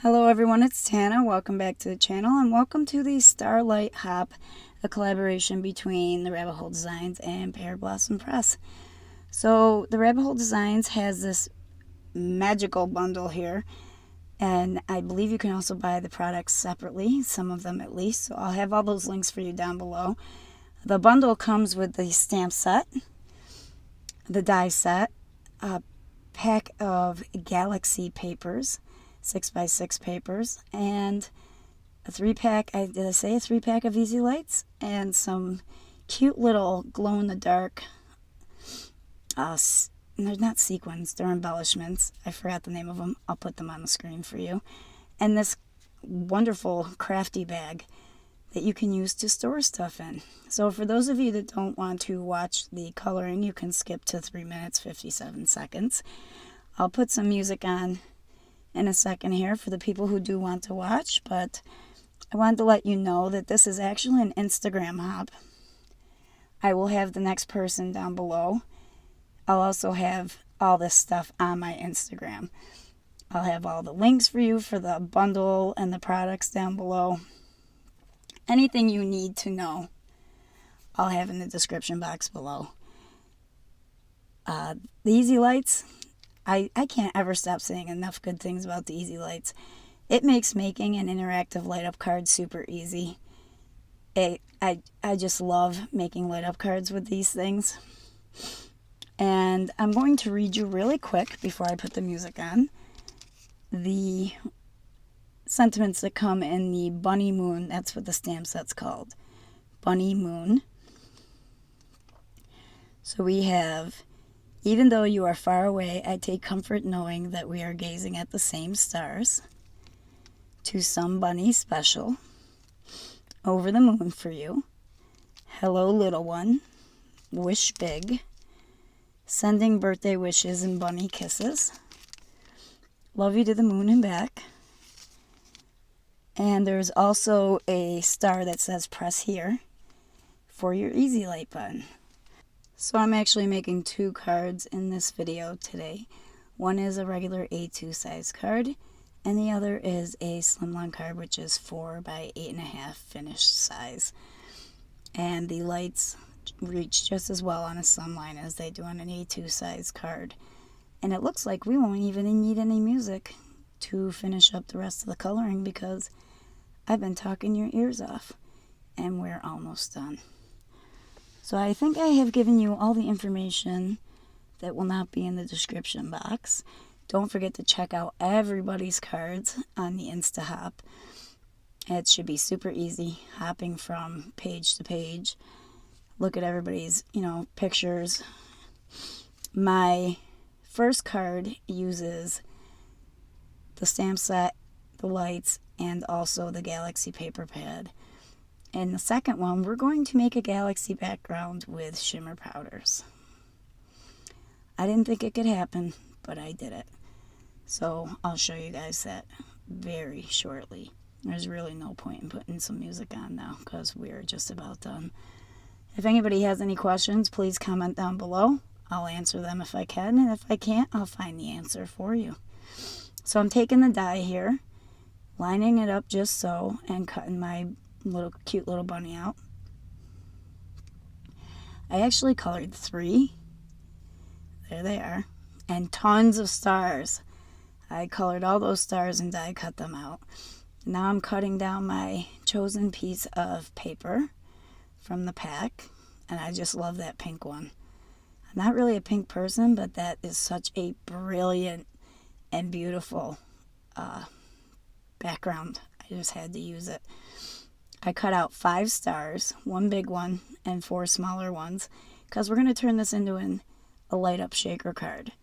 Hello everyone, it's Tana. Welcome back to the channel and welcome to the Starlight Hop, a collaboration between the Rabbit Hole Designs and Pear Blossom Press. So the Rabbit Hole Designs has this magical bundle here, and I believe you can also buy the products separately, some of them at least. So I'll have all those links for you down below. The bundle comes with the stamp set, the die set, a pack of Galaxy papers, 6x6 papers, and a 3-pack, did I say a 3-pack of Easy Lights? And some cute little glow-in-the-dark, they're not sequins, they're embellishments. I forgot the name of them. I'll put them on the screen for you. And this wonderful crafty bag that you can use to store stuff in. So for those of you that don't want to watch the coloring, you can skip to 3 minutes, 57 seconds. I'll put some music on in a second here for the people who do want to watch, but I wanted to let you know that this is actually an Instagram hop. I will have the next person down below. I'll also have all this stuff on my Instagram. I'll have all the links for you for the bundle and the products down below. Anything you need to know, I'll have in the description box below. The Easy Lights, I can't ever stop saying enough good things about the Easy Lights. It makes making an interactive light up card super easy. I just love making light up cards with these things. And I'm going to read you really quick before I put the music on the sentiments that come in the Bunny Moon. That's what the stamp set's called. Bunny Moon. So we have, even though you are far away, I take comfort knowing that we are gazing at the same stars. To some bunny special, over the moon for you. Hello, little one. Wish big. Sending birthday wishes and bunny kisses. Love you to the moon and back. And there's also a star that says press here for your Easy Light button. So I'm actually making 2 cards in this video today. One is a regular A2 size card, and the other is a slimline card, which is 4 by 8.5 finished size. And the lights reach just as well on a slimline as they do on an A2 size card. And it looks like we won't even need any music to finish up the rest of the coloring because I've been talking your ears off, and we're almost done. So I think I have given you all the information that will not be in the description box. Don't forget to check out everybody's cards on the Insta Hop. It should be super easy hopping from page to page. Look at everybody's, pictures. My first card uses the stamp set, the lights, and also the Galaxy paper pad. And the second one, we're going to make a Galaxy background with shimmer powders. I didn't think it could happen, but I did it. So I'll show you guys that very shortly. There's really no point in putting some music on now because we're just about done. If anybody has any questions, please comment down below. I'll answer them if I can, and if I can't, I'll find the answer for you. So I'm taking the die here, lining it up just so, and cutting my cute little bunny out. I actually colored 3. There they are. And tons of stars. I colored all those stars and die cut them out. Now I'm cutting down my chosen piece of paper from the pack. And I just love that pink one. I'm not really a pink person, but that is such a brilliant and beautiful background. I just had to use it. I cut out 5 stars, 1 big one and 4 smaller ones, because we're going to turn this into a light up shaker card.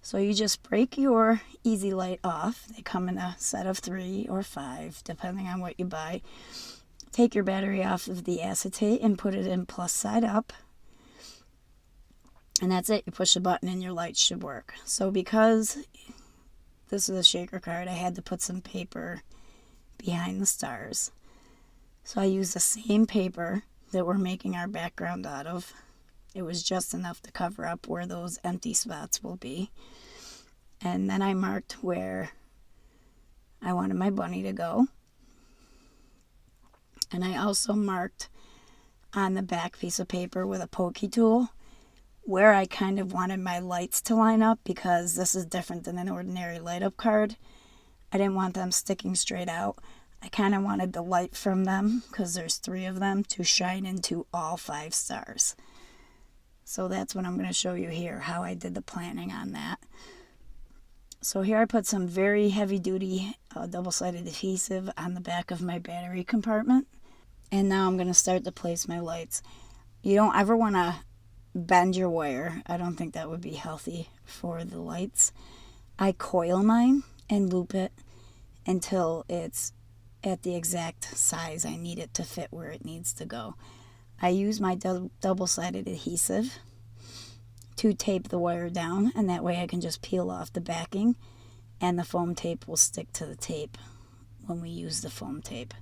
So you just break your Easy Light off. They come in a set of 3 or 5, depending on what you buy. Take your battery off of the acetate and put it in plus side up. And that's it. You push a button and your light should work. So because this is a shaker card, I had to put some paper behind the stars. So I used the same paper that we're making our background out of. It was just enough to cover up where those empty spots will be. And then I marked where I wanted my bunny to go. And I also marked on the back piece of paper with a pokey tool where I kind of wanted my lights to line up, because this is different than an ordinary light up card. I didn't want them sticking straight out. I kind of wanted the light from them, because there's 3 of them, to shine into all 5 stars. So that's what I'm going to show you here, how I did the planning on that. So here I put some very heavy duty double-sided adhesive on the back of my battery compartment. And now I'm going to start to place my lights. You don't ever want to bend your wire. I don't think that would be healthy for the lights. I coil mine and loop it until it's at the exact size I need it to fit where it needs to go. I use my double-sided adhesive to tape the wire down, and that way I can just peel off the backing and the foam tape will stick to the tape when we use the foam tape.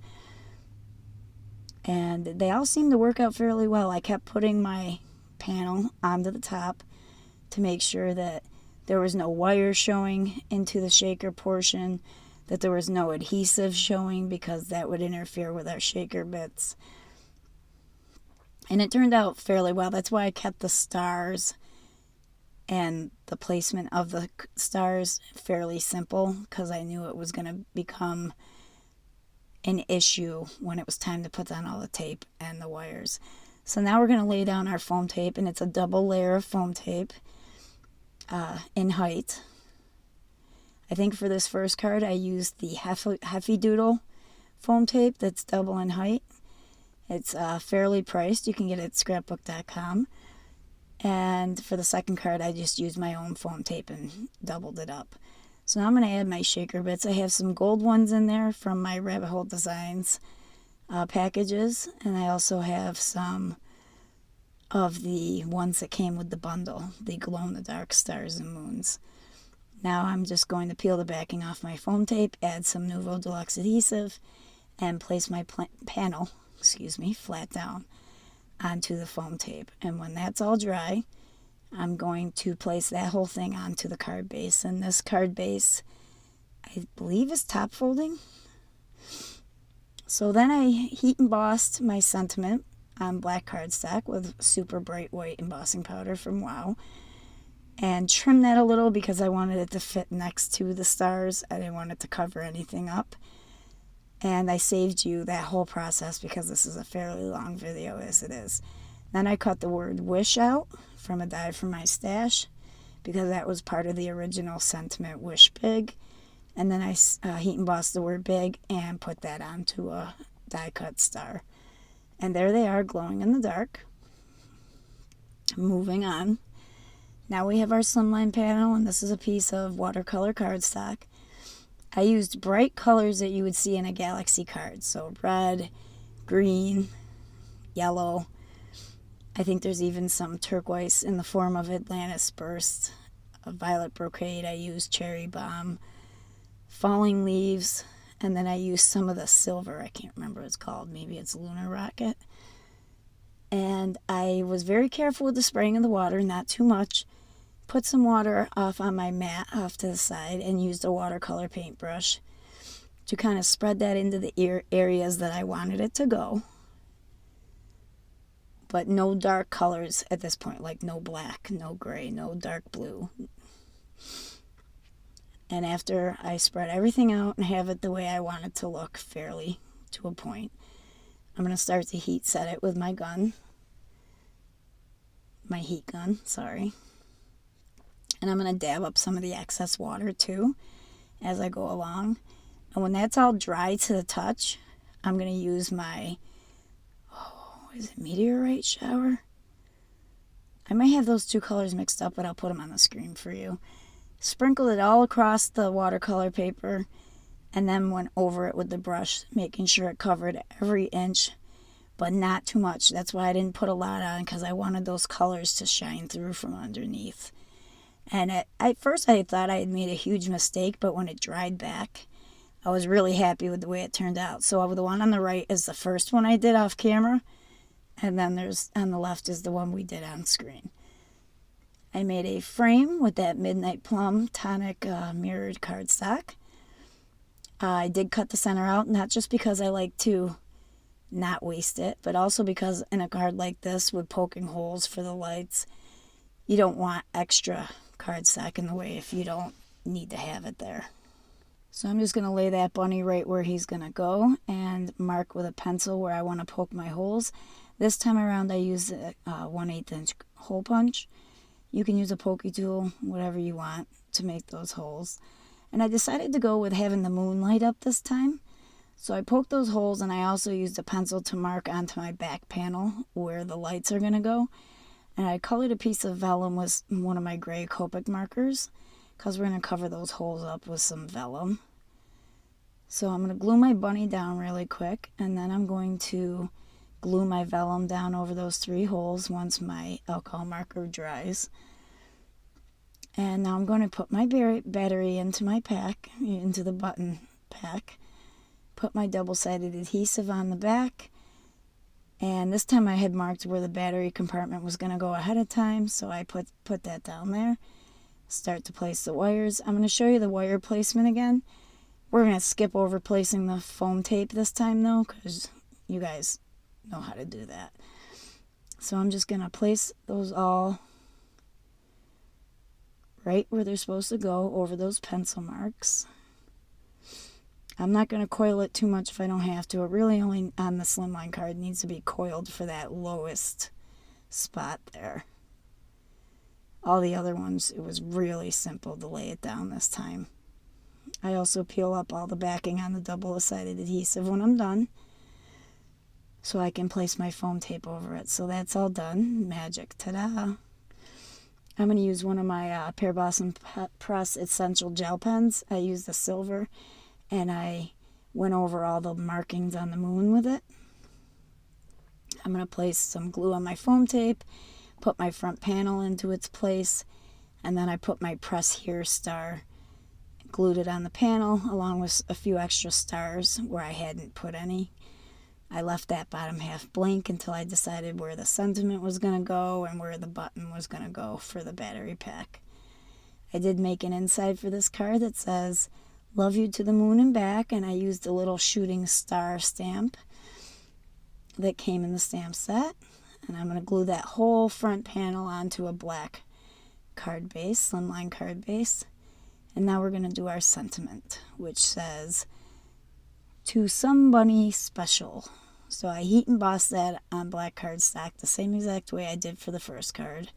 And they all seem to work out fairly well. I kept putting my panel onto the top to make sure that there was no wire showing into the shaker portion, that there was no adhesive showing, because that would interfere with our shaker bits. And it turned out fairly well. That's why I kept the stars and the placement of the stars fairly simple, because I knew it was going to become an issue when it was time to put on all the tape and the wires. So now we're going to lay down our foam tape, and it's a double layer of foam tape in height. I think for this first card I used the Heffy Doodle foam tape that's double in height. It's fairly priced. You can get it at scrapbook.com. And for the second card, I just used my own foam tape and doubled it up. So now I'm going to add my shaker bits. I have some gold ones in there from my Rabbit Hole Designs packages. And I also have some of the ones that came with the bundle, the glow-in-the-dark stars and moons. Now I'm just going to peel the backing off my foam tape, add some Nuvo Deluxe adhesive, and place my panel flat down onto the foam tape. And when that's all dry, I'm going to place that whole thing onto the card base. And this card base, I believe, is top folding. So then I heat embossed my sentiment on black cardstock with super bright white embossing powder from Wow, and trim that a little because I wanted it to fit next to the stars. I didn't want it to cover anything up. And I saved you that whole process because this is a fairly long video as it is. Then I cut the word wish out from a die from my stash, because that was part of the original sentiment, wish big. And then I heat embossed the word big and put that onto a die cut star. And there they are, glowing in the dark. Moving on. Now we have our slimline panel, and this is a piece of watercolor cardstock. I used bright colors that you would see in a Galaxy card. So red, green, yellow. I think there's even some turquoise in the form of Atlantis Burst. A violet brocade. I used cherry bomb, falling leaves, and then I used some of the silver. I can't remember what it's called. Maybe it's lunar rocket. And I was very careful with the spraying of the water, not too much. Put some water off on my mat off to the side and used a watercolor paintbrush to kind of spread that into the areas that I wanted it to go. But no dark colors at this point, like no black, no gray, no dark blue. And after I spread everything out and have it the way I want it to look, fairly to a point, I'm going to start to heat set it with my gun. My heat gun, sorry. And I'm going to dab up some of the excess water too as I go along. And when that's all dry to the touch, I'm going to use my, is it meteorite shower? I might have those two colors mixed up, but I'll put them on the screen for you. Sprinkle it all across the watercolor paper and then went over it with the brush, making sure it covered every inch, but not too much. That's why I didn't put a lot on, because I wanted those colors to shine through from underneath. And at first I thought I had made a huge mistake, but when it dried back, I was really happy with the way it turned out. So the one on the right is the first one I did off camera, and then there's on the left is the one we did on screen. I made a frame with that Midnight Plum tonic mirrored cardstock. I did cut the center out, not just because I like to not waste it, but also because in a card like this with poking holes for the lights, you don't want extra cardstock in the way if you don't need to have it there. So I'm just going to lay that bunny right where he's going to go and mark with a pencil where I want to poke my holes. This time around I used a 1/8 inch hole punch. You can use a pokey tool, whatever you want to make those holes. And I decided to go with having the moon light up this time. So I poked those holes, and I also used a pencil to mark onto my back panel where the lights are going to go. And I colored a piece of vellum with one of my gray Copic markers because we're going to cover those holes up with some vellum. So I'm going to glue my bunny down really quick, and then I'm going to glue my vellum down over those 3 holes once my alcohol marker dries. And now I'm going to put my battery into my pack, into the button pack. Put my double-sided adhesive on the back, and this time I had marked where the battery compartment was going to go ahead of time, so I put that down there. Start to place the wires. I'm going to show you the wire placement again. We're going to skip over placing the foam tape this time though, because you guys know how to do that. So I'm just going to place those all right where they're supposed to go over those pencil marks. I'm not going to coil it too much if I don't have to. It really only on the slimline card needs to be coiled for that lowest spot there. All the other ones, it was really simple to lay it down this time. I also peel up all the backing on the double-sided adhesive when I'm done, so I can place my foam tape over it. So that's all done. Magic. Ta-da! I'm going to use one of my Pear Blossom Press Essential Gel Pens. I used the silver, and I went over all the markings on the moon with it. I'm going to place some glue on my foam tape, put my front panel into its place, and then I put my Press Here star, glued it on the panel along with a few extra stars where I hadn't put any. I left that bottom half blank until I decided where the sentiment was going to go and where the button was going to go for the battery pack. I did make an inside for this card that says, "Love you to the moon and back," and I used a little shooting star stamp that came in the stamp set. And I'm going to glue that whole front panel onto a black card base, slimline card base. And now we're going to do our sentiment, which says, "To somebody special." So I heat embossed that on black cardstock the same exact way I did for the first card.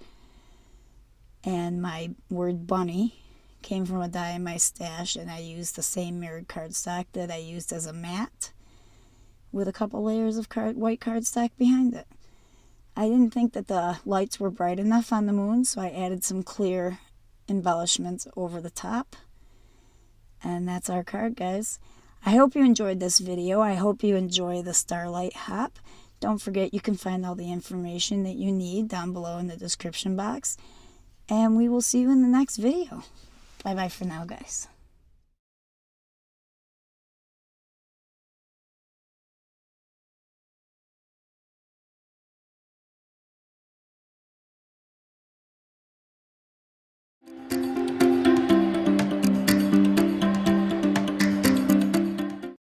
And my word bunny came from a die in my stash, and I used the same mirrored cardstock that I used as a mat with a couple layers of white cardstock behind it. I didn't think that the lights were bright enough on the moon, so I added some clear embellishments over the top. And that's our card, guys. I hope you enjoyed this video. I hope you enjoy the Starlight Hop. Don't forget you can find all the information that you need down below in the description box. And we will see you in the next video. Bye-bye for now, guys.